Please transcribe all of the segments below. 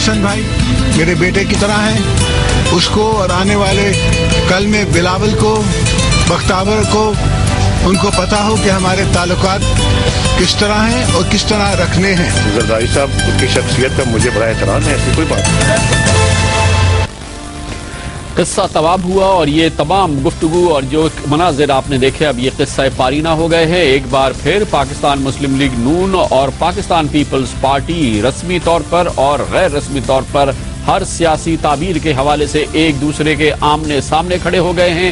حسن بھائی میرے بیٹے کی طرح ہیں، اس کو اور آنے والے کل میں بلاول کو، بختاور کو، ان کو پتہ ہو کہ ہمارے تعلقات کس طرح ہیں اور کس طرح رکھنے ہیں۔ زرداری صاحب کی شخصیت کا مجھے بڑا احترام ہے، ایسی کوئی بات نہیں۔ قصہ تمام ہوا اور یہ تمام گفتگو اور جو مناظر آپ نے دیکھے اب یہ قصہ پارینہ ہو گئے ہیں۔ ایک بار پھر پاکستان مسلم لیگ نون اور پاکستان پیپلز پارٹی رسمی طور پر اور غیر رسمی طور پر ہر سیاسی تعبیر کے حوالے سے ایک دوسرے کے آمنے سامنے کھڑے ہو گئے ہیں۔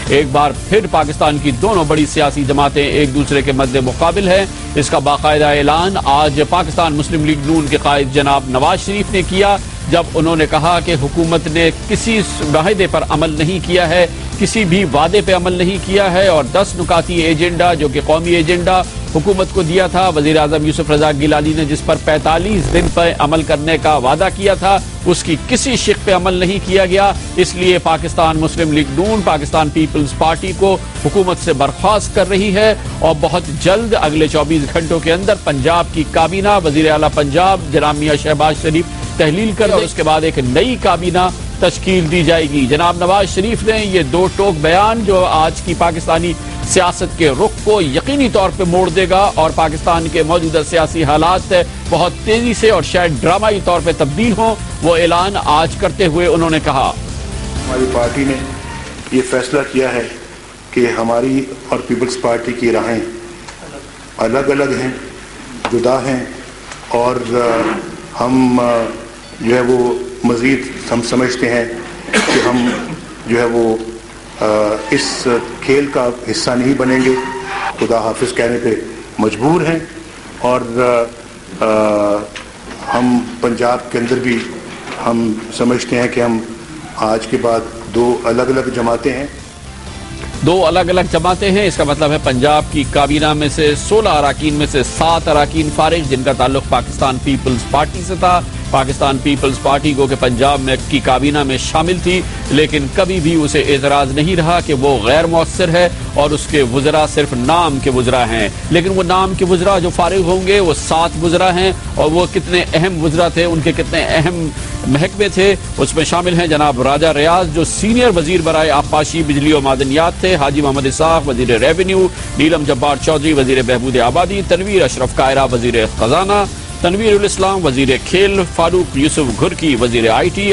ایک بار پھر پاکستان کی دونوں بڑی سیاسی جماعتیں ایک دوسرے کے مد مقابل ہیں۔ اس کا باقاعدہ اعلان آج پاکستان مسلم لیگ نون کے قائد جناب نواز شریف نے کیا، جب انہوں نے کہا کہ حکومت نے کسی معاہدے پر عمل نہیں کیا ہے، کسی بھی وعدے پہ عمل نہیں کیا ہے، اور 10 نکاتی ایجنڈا جو کہ قومی ایجنڈا حکومت کو دیا تھا، وزیر اعظم یوسف رضا گیلانی نے جس پر 45 دن پر عمل کرنے کا وعدہ کیا تھا، اس کی کسی شق پہ عمل نہیں کیا گیا۔ اس لیے پاکستان مسلم لیگ نون پاکستان پیپلز پارٹی کو حکومت سے برخاست کر رہی ہے، اور بہت جلد اگلے 24 گھنٹوں کے اندر پنجاب کی کابینہ وزیر اعلیٰ پنجاب جناب میاں شہباز شریف تحلیل کر اور اس کے بعد ایک نئی کابینہ تشکیل دی جائے گی۔ جناب نواز شریف نے یہ دو ٹوک بیان جو آج کی پاکستانی سیاست کے رخ کو یقینی طور پہ موڑ دے گا اور پاکستان کے موجودہ سیاسی حالات بہت تیزی سے اور شاید ڈرامائی طور پہ تبدیل ہوں، وہ اعلان آج کرتے ہوئے انہوں نے کہا، ہماری پارٹی نے یہ فیصلہ کیا ہے کہ ہماری اور پیپلز پارٹی کی راہیں الگ الگ ہیں، جدا ہیں، اور ہم جو ہے وہ مزید ہم سمجھتے ہیں کہ ہم جو ہے وہ اس کھیل کا حصہ نہیں بنیں گے، خدا حافظ کہنے پہ مجبور ہیں، اور ہم پنجاب کے اندر بھی ہم سمجھتے ہیں کہ ہم آج کے بعد 2 الگ الگ جماعتیں ہیں۔ 2 الگ الگ جماعتیں ہیں، اس کا مطلب ہے پنجاب کی کابینہ میں سے 16 اراکین میں سے 7 اراکین فارغ، جن کا تعلق پاکستان پیپلز پارٹی سے تھا۔ پاکستان پیپلز پارٹی کو کہ پنجاب میں کی کابینہ میں شامل تھی، لیکن کبھی بھی اسے اعتراض نہیں رہا کہ وہ غیر مؤثر ہے اور اس کے وزراء صرف نام کے وزراء ہیں، لیکن وہ نام کے وزراء جو فارغ ہوں گے وہ 7 وزراء ہیں، اور وہ کتنے اہم وزراء تھے، ان کے کتنے اہم محکمے تھے، اس میں شامل ہیں جناب راجہ ریاض جو سینئر وزیر برائے آبپاشی، بجلی و معدنیات تھے، حاجی محمد اسحاق وزیر ریونیو، نیلم جبار چودھری وزیر بہبود آبادی، تنویر اشرف کائرہ وزیر خزانہ، تنویر الاسلام وزیر کھیل، فاروق یوسف گھرکی وزیر آئی ٹی،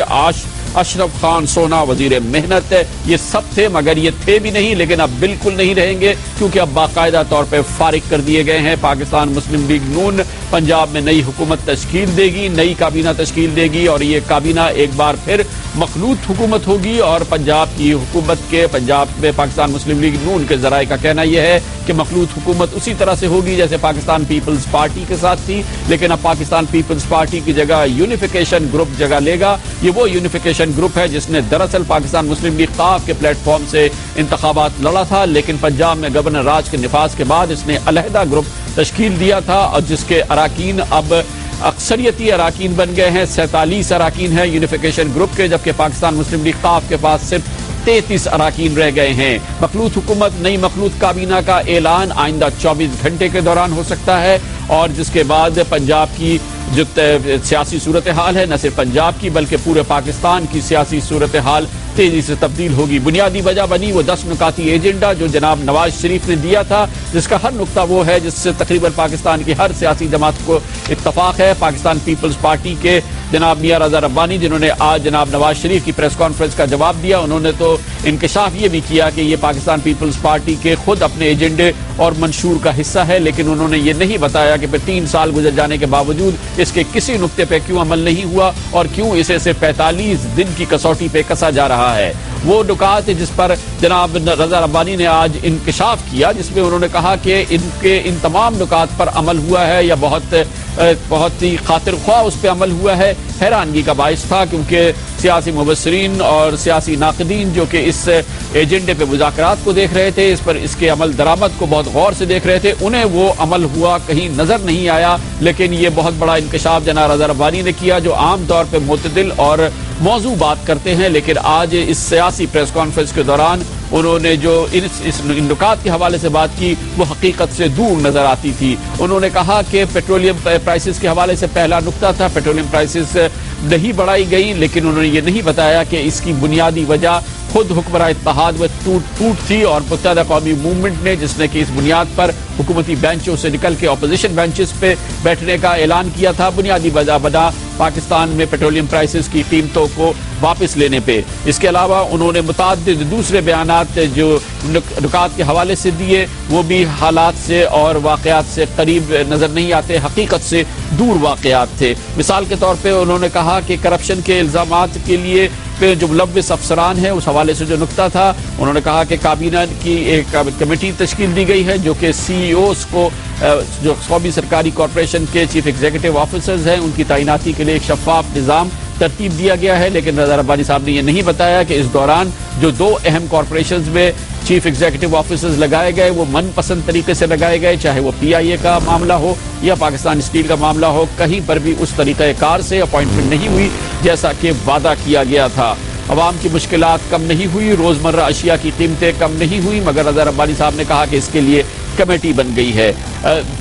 اشرف خان سونا وزیر محنت۔ یہ سب تھے، مگر یہ تھے بھی نہیں، لیکن اب بالکل نہیں رہیں گے کیونکہ اب باقاعدہ طور پہ فارغ کر دیے گئے ہیں۔ پاکستان مسلم لیگ نون پنجاب میں نئی حکومت تشکیل دے گی، نئی کابینہ تشکیل دے گی، اور یہ کابینہ ایک بار پھر مخلوط حکومت ہوگی، اور پنجاب کی حکومت کے پنجاب میں پاکستان مسلم لیگ نون کے ذرائع کا کہنا یہ ہے کہ مخلوط حکومت اسی طرح سے ہوگی جیسے پاکستان پیپلز پارٹی کے ساتھ تھی، لیکن اب پاکستان پیپلز پارٹی کی جگہ یونیفیکیشن گروپ جگہ لے گا۔ یہ وہ یونیفیکیشن گروپ ہے جس نے دراصل پاکستان مسلم لیگ قاف کے پلیٹ فارم سے انتخابات لڑا تھا، لیکن پنجاب میں گورنر راج کے نفاذ کے بعد اس نے علیحدہ گروپ تشکیل دیا تھا، اور جس کے اراکین اب اکثریتی اراکین بن گئے ہیں۔ 47 اراکین ہیں یونیفیکیشن گروپ کے، جبکہ پاکستان مسلم لیگ قاف کے پاس صرف 33 اراکین رہ گئے ہیں۔ مخلوط حکومت، نئی مخلوط کابینہ کا اعلان آئندہ 24 گھنٹے کے دوران ہو سکتا ہے، اور جس کے بعد پنجاب کی جو سیاسی صورتحال ہے، نہ صرف پنجاب کی بلکہ پورے پاکستان کی سیاسی صورتحال تیزی سے تبدیل ہوگی۔ بنیادی وجہ بنی وہ 10 نکاتی ایجنڈا جو جناب نواز شریف نے دیا تھا، جس کا ہر نقطہ وہ ہے جس سے تقریباً پاکستان کی ہر سیاسی جماعت کو اتفاق ہے۔ پاکستان پیپلز پارٹی کے جناب میاں رضا ربانی جنہوں نے آج جناب نواز شریف کی پریس کانفرنس کا جواب دیا، انہوں نے تو انکشاف یہ بھی کیا کہ یہ پاکستان پیپلز پارٹی کے خود اپنے ایجنڈے اور منشور کا حصہ ہے، لیکن انہوں نے یہ نہیں بتایا کہ 3 سال گزر جانے کے باوجود اس کے کسی نقطے پہ کیوں عمل نہیں ہوا اور کیوں اسے صرف 45 دن کی کسوٹی پہ کسا جا رہا ہے۔ وہ نکات جس پر جناب رضا ربانی نے آج انکشاف کیا، جس میں انہوں نے کہا کہ ان تمام نکات پر عمل ہوا ہے یا بہت ہی خاطر خواہ اس پہ عمل ہوا ہے، حیرانگی کا باعث تھا، کیونکہ سیاسی مبصرین اور سیاسی ناقدین جو کہ اس ایجنڈے پہ مذاکرات کو دیکھ رہے تھے، اس کے عمل درآمد کو بہت غور سے دیکھ رہے تھے، انہیں وہ عمل ہوا کہیں نظر نہیں آیا۔ لیکن یہ بہت بڑا انکشاف جناب رضا ربانی نے کیا، جو عام طور پہ معتدل اور موضوع بات کرتے ہیں، لیکن آج اس سیاسی پریس کانفرنس کے دوران انہوں نے جو ان نکات کے حوالے سے بات کی وہ حقیقت سے دور نظر آتی تھی۔ انہوں نے کہا کہ پیٹرولیم پرائسز کے حوالے سے پہلا نقطہ تھا، پیٹرولیم پرائسز نہیں بڑھائی گئی، لیکن انہوں نے یہ نہیں بتایا کہ اس کی بنیادی وجہ خود حکمراں اتحاد میں ٹوٹ تھی اور متحدہ قومی موومنٹ نے، جس نے کہ اس بنیاد پر حکومتی بینچوں سے نکل کے اپوزیشن بینچز پہ بیٹھنے کا اعلان کیا تھا، بنیادی وجہ بنا پاکستان میں پیٹرولیم پرائسز کی قیمتوں کو واپس لینے پہ۔ اس کے علاوہ انہوں نے متعدد دوسرے بیانات جو نکات کے حوالے سے دیے، وہ بھی حالات سے اور واقعات سے قریب نظر نہیں آتے، حقیقت سے دور واقعات تھے۔ مثال کے طور پہ انہوں نے کہا کہ کرپشن کے الزامات کے لیے جو ملوث افسران ہیں، اس حوالے سے جو نکتہ تھا، انہوں نے کہا کہ کابینہ کی ایک کمیٹی تشکیل دی گئی ہے جو کہ سی ای اوز کو، جو قومی سرکاری کارپوریشن کے چیف ایگزیکٹو آفیسرز ہیں، ان کی تعیناتی کے لیے ایک شفاف نظام ترتیب دیا گیا ہے، لیکن رضا ربانی صاحب نے یہ نہیں بتایا کہ اس دوران جو 2 اہم کارپوریشنز میں چیف ایگزیکٹو آفیسرز لگائے گئے وہ من پسند طریقے سے لگائے گئے، چاہے وہ پی آئی اے کا معاملہ ہو یا پاکستان اسٹیل کا معاملہ ہو، کہیں پر بھی اس طریقہ کار سے اپوائنٹمنٹ نہیں ہوئی جیسا کہ وعدہ کیا گیا تھا۔ عوام کی مشکلات کم نہیں ہوئی، روزمرہ اشیاء کی قیمتیں کم نہیں ہوئی، مگر رضا ربانی صاحب نے کہا کہ اس کے لیے کمیٹی بن گئی ہے۔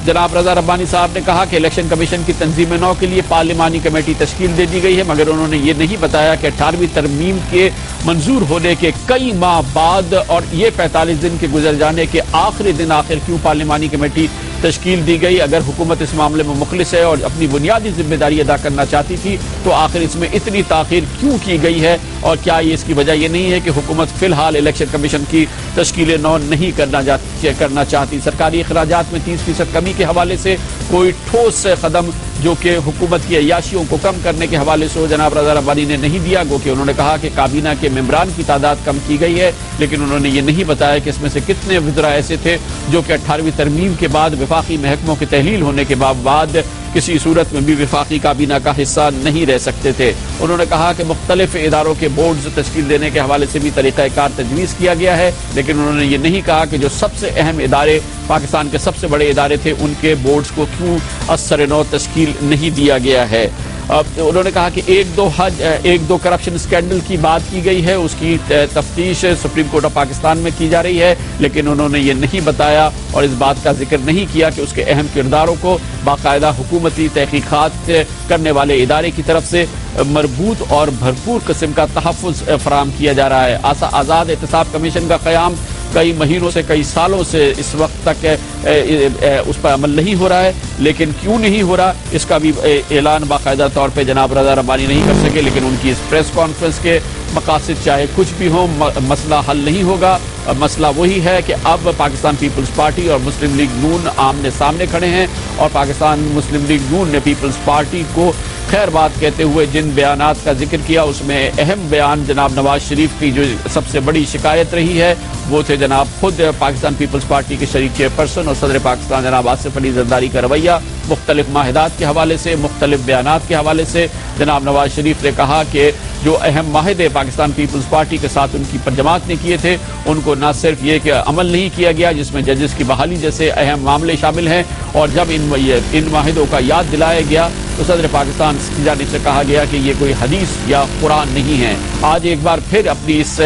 جناب رضا ربانی صاحب نے کہا کہ الیکشن کمیشن کی تنظیم نو کے لیے پارلیمانی کمیٹی تشکیل دے دی گئی ہے، مگر انہوں نے یہ نہیں بتایا کہ 18ویں ترمیم کے منظور ہونے کے کئی ماہ بعد اور یہ 45 دن کے گزر جانے کے آخری دن آخر کیوں پارلیمانی کمیٹی تشکیل دی گئی۔ اگر حکومت اس معاملے میں مخلص ہے اور اپنی بنیادی ذمہ داری ادا کرنا چاہتی تھی تو آخر اس میں اتنی تاخیر کیوں کی گئی ہے، اور کیا یہ اس کی وجہ یہ نہیں ہے کہ حکومت فی الحال الیکشن کمیشن کی تشکیل نو نہیں کرنا چاہتی۔ سرکاری اخراجات میں 30% کمی کے حوالے سے کوئی ٹھوس قدم جو کہ حکومت کی عیاشیوں کو کم کرنے کے حوالے سے جناب رضا ربانی نے نہیں دیا، گو کہ انہوں نے کہا کہ کابینہ کے ممبران کی تعداد کم کی گئی ہے، لیکن انہوں نے یہ نہیں بتایا کہ اس میں سے کتنے وزراء ایسے تھے جو کہ 18ویں ترمیم کے بعد وفاقی محکموں کے تحلیل ہونے کے بعد کسی صورت میں بھی وفاقی کابینہ کا حصہ نہیں رہ سکتے تھے۔ انہوں نے کہا کہ مختلف اداروں کے بورڈز تشکیل دینے کے حوالے سے بھی طریقہ کار تجویز کیا گیا ہے، لیکن انہوں نے یہ نہیں کہا کہ جو سب سے اہم ادارے، پاکستان کے سب سے بڑے ادارے تھے، ان کے بورڈز کو کیوں اثر نو تشکیل نہیں دیا گیا ہے۔ انہوں نے کہا کہ ایک دو کرپشن اسکینڈل کی بات کی گئی ہے، اس کی تفتیش سپریم کورٹ آف پاکستان میں کی جا رہی ہے، لیکن انہوں نے یہ نہیں بتایا اور اس بات کا ذکر نہیں کیا کہ اس کے اہم کرداروں کو باقاعدہ حکومتی تحقیقات کرنے والے ادارے کی طرف سے مربوط اور بھرپور قسم کا تحفظ فراہم کیا جا رہا ہے۔ آزاد احتساب کمیشن کا قیام کئی مہینوں سے، کئی سالوں سے اس وقت تک اس پر عمل نہیں ہو رہا ہے، لیکن کیوں نہیں ہو رہا اس کا بھی اعلان باقاعدہ طور پہ جناب رضا ربانی نہیں کر سکے، لیکن ان کی اس پریس کانفرنس کے مقاصد چاہے کچھ بھی ہوں، مسئلہ حل نہیں ہوگا۔ مسئلہ وہی ہے کہ اب پاکستان پیپلز پارٹی اور مسلم لیگ نون آمنے سامنے کھڑے ہیں، اور پاکستان مسلم لیگ نون نے پیپلز پارٹی کو خیر بات کہتے ہوئے جن بیانات کا ذکر کیا، اس میں اہم بیان جناب نواز شریف کی جو سب سے بڑی شکایت رہی ہے وہ تھے جناب خود پاکستان پیپلز پارٹی کے شریک چیئرپرسن اور صدر پاکستان جناب آصف علی زرداری کا رویہ۔ مختلف معاہدات کے حوالے سے، مختلف بیانات کے حوالے سے جناب نواز شریف نے کہا کہ جو اہم معاہدے پاکستان پیپلز پارٹی کے ساتھ ان کی جماعت نے کیے تھے، ان کو نہ صرف یہ کہ عمل نہیں کیا گیا، جس میں ججز کی بحالی جیسے اہم معاملے شامل ہیں، اور جب ان معاہدوں کا یاد دلایا گیا تو صدر پاکستان کی جانب سے کہا گیا کہ یہ کوئی حدیث یا قرآن نہیں ہے۔ آج ایک بار پھر اپنی اس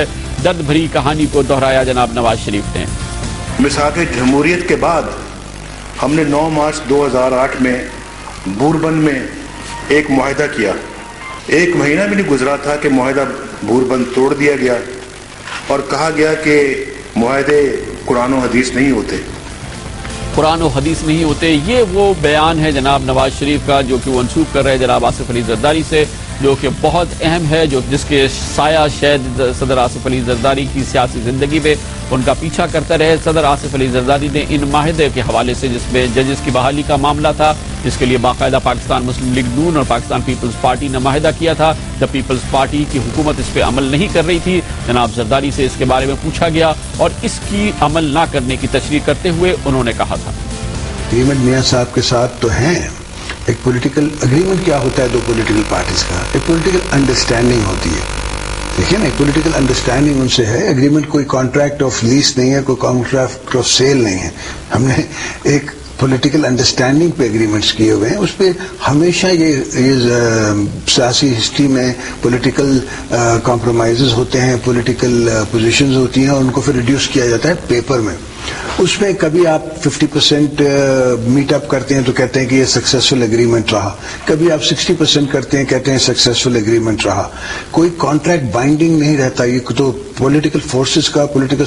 درد بھری کہانی کو دہرایا جناب نواز شریف نے۔ مساق جمہوریت کے بعد ہم نے 9 مارچ 2008 میں بوربن میں ایک معاہدہ کیا، 1 مہینہ بھی نہیں گزرا تھا کہ معاہدہ بوربن توڑ دیا گیا اور کہا گیا کہ معاہدے قرآن و حدیث نہیں ہوتے۔ قرآن و حدیث نہیں ہوتے، یہ وہ بیان ہے جناب نواز شریف کا جو کہ وہ منسوب کر رہے جناب آصف علی زرداری سے، جو کہ بہت اہم ہے، جس کے سایہ شاید صدر آصف علی زرداری کی سیاسی زندگی میں ان کا پیچھا کرتا رہے۔ صدر آصف علی زرداری نے ان معاہدے کے حوالے سے، جس میں ججز کی بحالی کا معاملہ تھا، جس کے لیے باقاعدہ پاکستان مسلم لیگ نون اور پاکستان پیپلز پارٹی نے معاہدہ کیا تھا، جب پیپلز پارٹی کی حکومت اس پہ عمل نہیں کر رہی تھی، جناب زرداری سے اس کے بارے میں پوچھا گیا اور اس کی عمل نہ کرنے کی تشریح کرتے ہوئے انہوں نے کہا تھا اگریمنٹ میاں صاحب کے ساتھ تو ہیں۔ ایک پولیٹیکل اگریمنٹ کیا ہوتا ہے دو پولیٹیکل پارٹیز کا؟ ایک پولیٹیکل انڈرسٹینڈنگ ہوتی ہے، دیکھیں نا، ایک پولیٹیکل انڈرسٹینڈنگ ان سے ہے۔ اگریمنٹ کوئی کانٹریکٹ آف لیز نہیں ہے، کوئی کانٹریکٹ آف سیل نہیں ہے۔ ہم نے ایک پولیٹیکل انڈرسٹینڈنگ پہ اگریمنٹس کیے ہوئے ہیں، اس پہ ہمیشہ یہ سیاسی ہسٹری میں پولیٹیکل کمپرومائزز ہوتے ہیں، پولیٹیکل پوزیشنز ہوتی ہیں، اور ان کو پھر ریڈیوس کیا جاتا ہے پیپر میں۔ اس میں کبھی آپ 50% میٹ اپ کرتے ہیں تو کہتے ہیں کہ یہ سکسیسفل ایگریمنٹ رہا, کبھی آپ 60% کرتے ہیں کہتے ہیں سکسیسفل ایگریمنٹ رہا. کوئی کانٹریکٹ بائنڈنگ نہیں رہتا. یہ تو پولیٹیکل فورسز کا, پولیٹیکل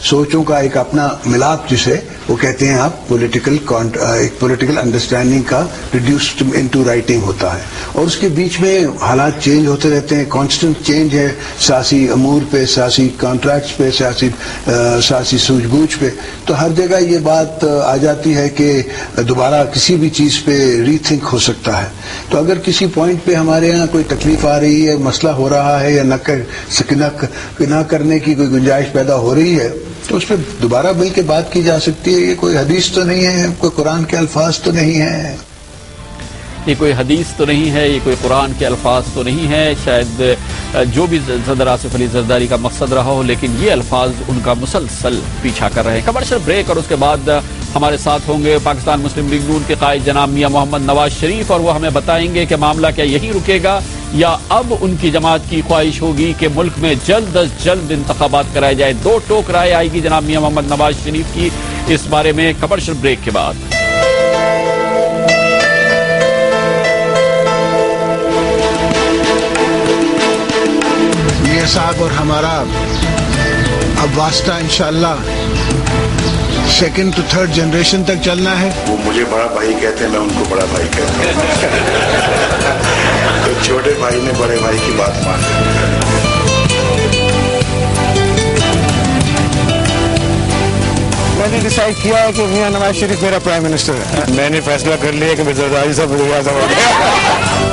سوچوں کا ایک اپنا ملاپ جسے وہ کہتے ہیں آپ پولیٹیکل انڈرسٹینڈنگ کا ریڈیوسڈ انٹو رائٹنگ ہوتا ہے. اور اس کے بیچ میں حالات چینج ہوتے رہتے ہیں, کانسٹنٹ چینج ہے سیاسی امور پہ, سیاسی کانٹریکٹس پہ, سیاسی سوجھ بوجھ پہ. تو ہر جگہ یہ بات آ جاتی ہے کہ دوبارہ کسی بھی چیز پہ ری تھنک ہو سکتا ہے. تو اگر کسی پوائنٹ پہ ہمارے یہاں کوئی تکلیف آ رہی ہے, مسئلہ ہو رہا ہے, یا نہ کرنے کی کوئی گنجائش پیدا ہو رہی ہے, تو اس پہ دوبارہ مل کے بات کی جا سکتی ہے. یہ کوئی حدیث تو نہیں ہے, کوئی قرآن کے الفاظ تو نہیں ہیں, یہ کوئی حدیث تو نہیں ہے, یہ کوئی قرآن کے الفاظ تو نہیں ہے. شاید جو بھی صدر آصف علی زرداری کا مقصد رہا ہو, لیکن یہ الفاظ ان کا مسلسل پیچھا کر رہے ہیں. کمرشل بریک, اور اس کے بعد ہمارے ساتھ ہوں گے پاکستان مسلم لیگ نون کے قائد جناب میاں محمد نواز شریف, اور وہ ہمیں بتائیں گے کہ معاملہ کیا یہی رکے گا یا اب ان کی جماعت کی خواہش ہوگی کہ ملک میں جلد از جلد انتخابات کرائے جائے. دو ٹوک رائے آئے گی جناب میاں محمد نواز شریف کی اس بارے میں کمرشل بریک کے بعد. صاحب اور ہمارا اب واسطہ انشاءاللہ 2nd to 3rd جنریشن تک چلنا ہے. وہ مجھے بڑا بھائی کہتے ہیں, میں ان کو بڑا بھائی کہتا ہوں. تو چھوٹے بھائی نے بڑے بھائی کی بات مانی. میں نے ڈیسائیڈ کیا ہے کہ میاں نواز شریف میرا پرائم منسٹر ہے. میں نے فیصلہ کر لیا کہ میں زرداری صاحب وزیر اعظم ہو گیا.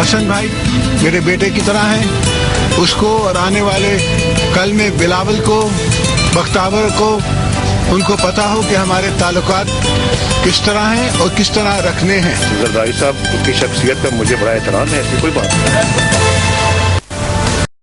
حسن بھائی میرے بیٹے کی طرح ہیں, اس کو اور آنے والے کل میں بلاول کو, بختاور کو, ان کو پتا ہو کہ ہمارے تعلقات کس طرح ہیں اور کس طرح رکھنے ہیں. زرداری صاحب کی شخصیت کا مجھے بڑا احترام ہے, ایسی کوئی بات نہیں.